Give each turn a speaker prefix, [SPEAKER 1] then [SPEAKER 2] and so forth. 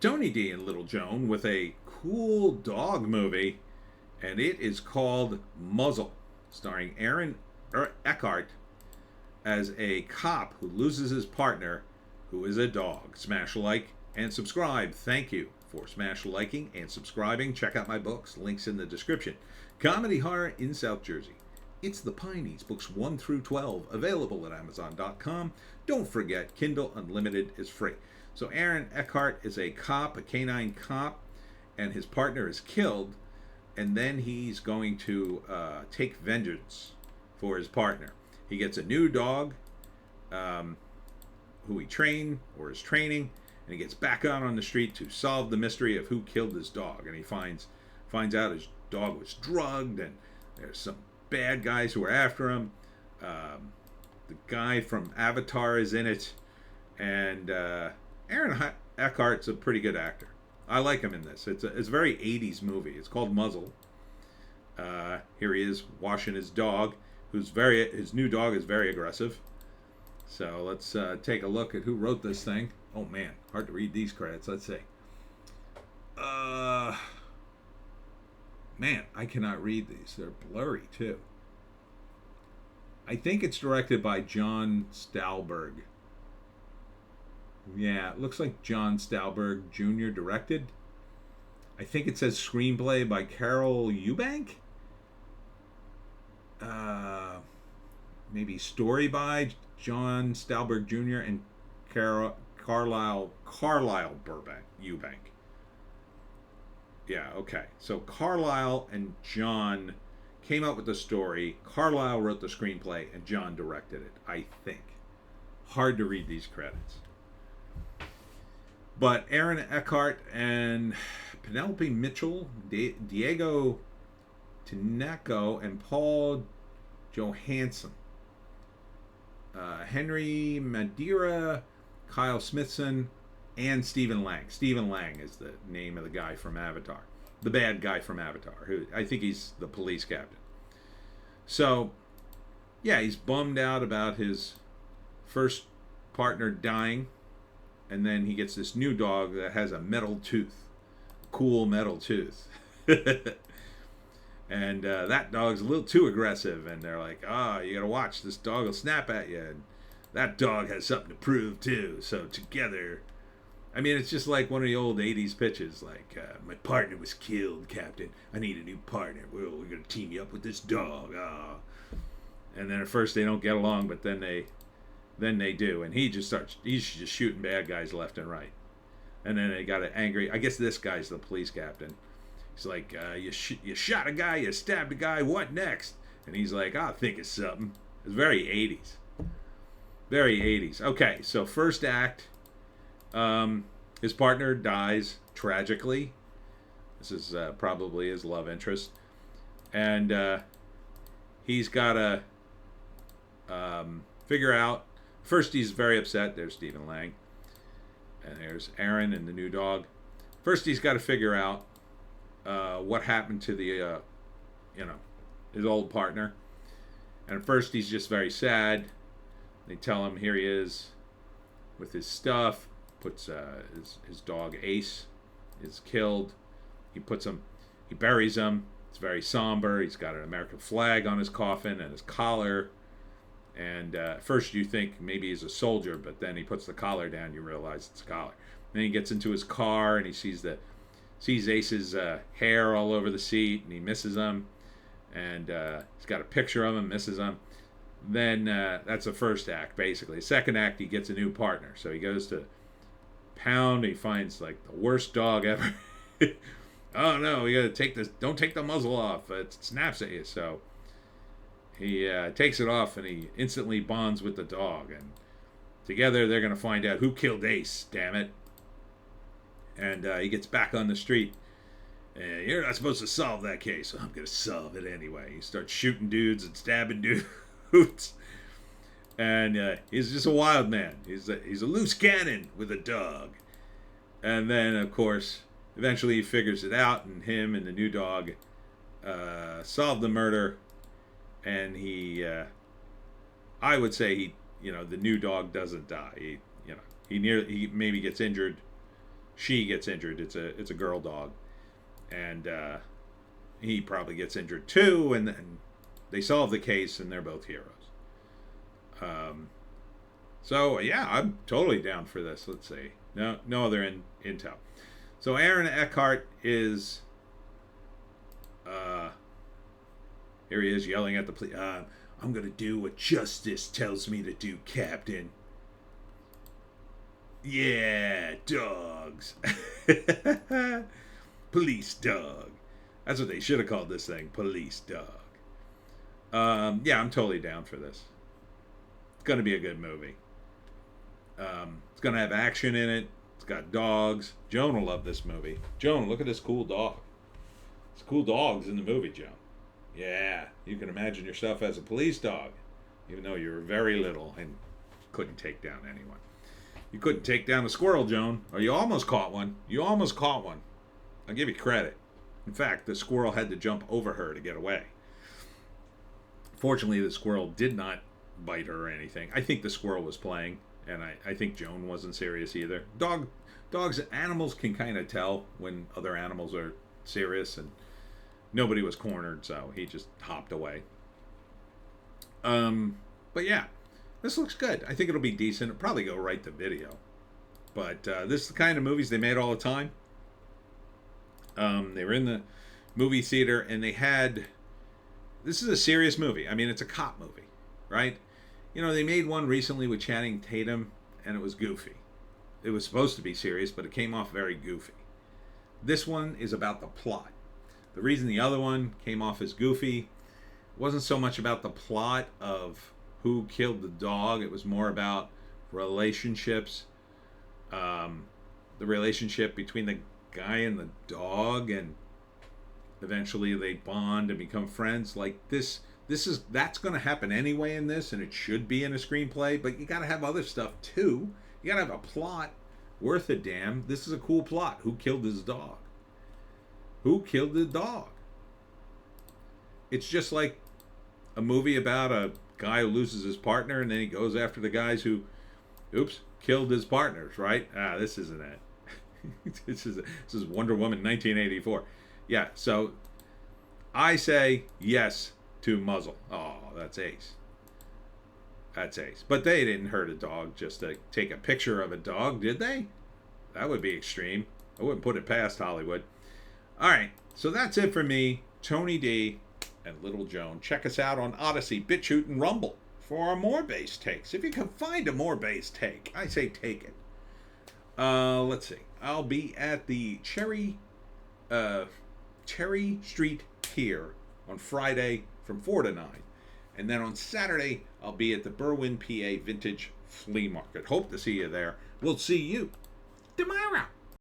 [SPEAKER 1] Tony D and Little Joan with a cool dog movie, and it is called Muzzle, starring Eckhart as a cop who loses his partner, who is a dog. Smash like and subscribe. Thank you for smash liking and subscribing. Check out my books. Links in the description. Comedy horror in South Jersey. It's the Pineys, books 1 through 12, available at Amazon.com. Don't forget, Kindle Unlimited is free. So Aaron Eckhart is a cop, a canine cop, and his partner is killed, and then he's going to take vengeance for his partner. He gets a new dog who he trained or is training, and he gets back out on the street to solve the mystery of who killed his dog. And he finds out his dog was drugged, and there's some bad guys who are after him. The guy from Avatar is in it, and Aaron Eckhart's a pretty good actor. I like him in this. It's a very 80s movie. It's called Muzzle. Here he is washing his dog, his new dog is very aggressive. So let's take a look at who wrote this thing. Oh man, hard to read these credits. Let's see. Man, I cannot read these. They're blurry too. I think it's directed by John Stallberg. Yeah, it looks like John Stallberg Jr. directed. I think it says screenplay by Carol Eubank. Maybe story by John Stallberg Jr. and Carlisle Eubank. Yeah, okay. So Carlisle and John came up with the story. Carlisle wrote the screenplay, and John directed it, I think. Hard to read these credits. But Aaron Eckhart and Penelope Mitchell, Diego Tinaco, and Paul Johansson. Henry Madeira, Kyle Smithson, and Stephen Lang. Stephen Lang is the name of the guy from Avatar. The bad guy from Avatar. Who I think he's the police captain. So, yeah, he's bummed out about his first partner dying. And then he gets this new dog that has a metal tooth. Cool metal tooth. And that dog's a little too aggressive. And they're like, you got to watch. This dog will snap at you. And that dog has something to prove, too. So together... I mean, it's just like one of the old 80s pitches. Like, my partner was killed, Captain. I need a new partner. Well, we're going to team you up with this dog. And then at first they don't get along, but then they do. And he's just shooting bad guys left and right. And then they got angry. I guess this guy's the police captain. He's like, you shot a guy, you stabbed a guy, what next? And he's like, I'll think of something. It's very 80s. Very 80s. Okay, so first act, his partner dies tragically. This is probably his love interest. And he's got to figure out, first he's very upset. There's Stephen Lang. And there's Aaron and the new dog. First he's got to figure out what happened to the, his old partner. And at first he's just very sad. They tell him here he is with his stuff. Puts his dog Ace is killed. He buries him. It's very somber. He's got an American flag on his coffin and his collar. And at first you think maybe he's a soldier, but then he puts the collar down. You realize it's a collar. Then he gets into his car and he sees Ace's hair all over the seat, and he misses him. And he's got a picture of him, misses him. Then that's the first act, basically. Second act, he gets a new partner. So he goes to Pound. He finds like the worst dog ever. Oh no, we gotta take this. Don't take the muzzle off. It snaps at you. So he takes it off, and he instantly bonds with the dog. And together they're gonna find out who killed Ace. Damn it! And he gets back on the street. You're not supposed to solve that case. So I'm gonna solve it anyway. He starts shooting dudes and stabbing dudes. And he's just a wild man. He's a loose cannon with a dog. And then, of course, eventually he figures it out, and him and the new dog solve the murder. And I would say the new dog doesn't die. He maybe gets injured, she gets injured. It's a girl dog, and he probably gets injured too. And then they solve the case, and they're both heroes. So yeah, I'm totally down for this. Let's see. No other intel. So Aaron Eckhart is. Here he is yelling at the police. I'm gonna do what justice tells me to do, Captain. Yeah, dogs. Police dog. That's what they should have called this thing. Police dog. Yeah, I'm totally down for this. It's gonna be a good movie. It's gonna have action in it. It's got dogs. Joan will love this movie. Joan, look at this cool dog. It's cool dogs in the movie, Joan. Yeah, you can imagine yourself as a police dog, even though you were very little and couldn't take down anyone. You couldn't take down a squirrel, Joan, or you almost caught one. You almost caught one. I'll give you credit. In fact, the squirrel had to jump over her to get away. Fortunately, the squirrel did not bite her or anything. I think the squirrel was playing, and I think Joan wasn't serious either. Animals can kind of tell when other animals are serious, and nobody was cornered, so he just hopped away. But yeah, this looks good. I think it'll be decent. It'll probably go right to video. But this is the kind of movies they made all the time. They were in the movie theater, and they had... This is a serious movie. I mean, it's a cop movie, right? You know, they made one recently with Channing Tatum, and it was goofy. It was supposed to be serious, but it came off very goofy. This one is about the plot. The reason the other one came off as goofy wasn't so much about the plot of who killed the dog. It was more about relationships. The relationship between the guy and the dog, and eventually they bond and become friends. Like that's going to happen anyway in this, and it should be in a screenplay, but you got to have other stuff too. You got to have a plot worth a damn. This is a cool plot. Who killed his dog? Who killed the dog? It's just like a movie about a guy who loses his partner, and then he goes after the guys who, killed his partners, right? This isn't it. This is Wonder Woman 1984. Yeah, so I say yes to Muzzle. Oh, that's ace. That's ace. But they didn't hurt a dog just to take a picture of a dog, did they? That would be extreme. I wouldn't put it past Hollywood. All right, so that's it for me, Tony D, and Little Joan. Check us out on Odysee, Bitchute, and Rumble for our more bass takes. If you can find a more bass take, I say take it. Let's see. I'll be at the Cherry Street Pier on Friday from 4 to 9. And then on Saturday, I'll be at the Berwyn, PA Vintage Flea Market. Hope to see you there. We'll see you tomorrow.